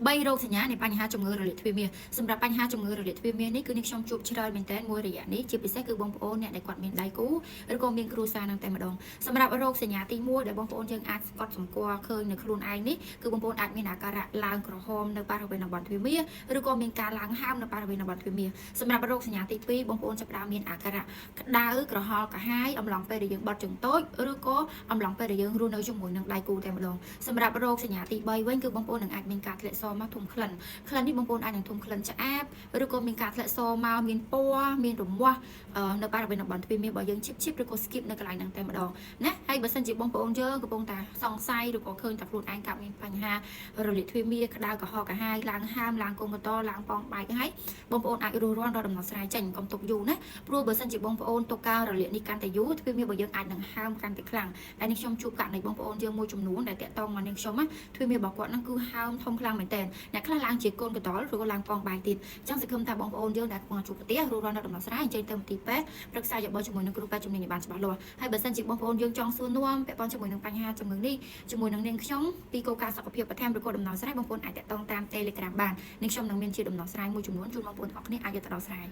3រោគសញ្ញានៃបញ្ហាជំងឺរលាកទ្វារមាសសម្រាប់បញ្ហាជំងឺរលាកទ្វារមាសនេះគឺនេះខ្ញុំជួបច្រើនមែនទែនមួយរយៈនេះជាពិសេសគឺបងប្អូនអ្នកដែលគាត់មានដៃគូឬក៏មានគ្រួសារនឹងតែម្ដងសម្រាប់រោគសញ្ញាទី1ដែលបងប្អូនយើងអាចស្កត់សម្គាល់ឃើញនៅខ្លួនឯងនេះគឺបងប្អូនអាចមានអាការៈឡើងក្រហមនៅបរិវេណតំបន់ទ្វារមាសឬក៏មានការឡើងហើមនៅបរិវេណតំបន់ទ្វារមាសសម្រាប់រោគសញ្ញាទី2បងប្អូនចាប់ផ្ដើមមានអាការៈក្តៅក្រហល់កាហាយអំឡុងពេលដែលយើងបត់ជើងតូចឬក៏អំឡុងពេលដែលយើងរស់នៅជាមួយនឹងដៃគូតែម្ដងសម្រាប់រោគសញ្ញាទី3វិញគឺបងប្អូននឹងអាចមានការធ្លាក់សមកធំក្លិននេះបងប្អូនអាចនឹងធំក្លិនឆ្អាបឬក៏មានការធ្លាក់សមកមានពណ៌មានរមាស់នៅបរិវេណតំបន់ទ្វារមាសរបស់យើងឈិបឬក៏ skip នៅកន្លែងហ្នឹងតែម្ដងណាហើយបើសិនជាបងប្អូនយើងកំពុងតែសង្ស័យឬក៏ឃើញតែខ្លួនឯងកើតមានបញ្ហារលាកទ្វារមាសក្តៅក្រហល់កាហាយឡើងហាមឡើងកុំកតឡើងប៉ងបែកហើយបងប្អូនអាចរស់រាន់រកដំណោះស្រាយចេញកុំទុកយូរណាព្រោះបើសិនជាបងប្អូនទុកការរលាកនេះកាន់តែយូរទ្វារមាសរបស់យើងអាចនឹងហើមកាន់តែខ្លាំងហើយនេះខ្ញុំជួបករណីបងប្អូនយើងមួយចំនួនដែលតាក់ទងមកនឹងខ្ញុំណាទ្វារមាសរបស់គាត់ហ្នឹងគឺហើមធំខ្លាំងមែនទែនអ្នកខ្លះឡើងជាកូនកតលឬក៏ឡើងប៉ងបែកទៀតអញ្ចឹងសង្ឃឹមថាបងប្អូនយើងដែលកំពុងជួបប្រទះរស់រាន់រកដំណោះស្រាយអញ្ជើញទៅមន្ទីរពេទ្យប្រឹក្សាយោបល់ជាមួយនឹងគ្រូពេទ្យជំនាញឲ្យបានច្បាស់លាស់ហើយបើសិនជាបងប្អូនយើងចង់សួរនាំពាក់ព័ន្ធជាមួយនឹងបញ្ហាជំងឺនេះជាមួយនឹងនាងខ្ញុំពីគោលការណ៍សុខភាពបន្ថែមឬក៏ដំណោះស្រាយបងប្អូនអាចតាក់ទងតាម Telegram បាននាងខ្ញុំនឹងមានជាដំណោះស្រាយមួយចំនួនជូនបងប្អូនអរគ្នាអាចយកទៅដោះស្រាយ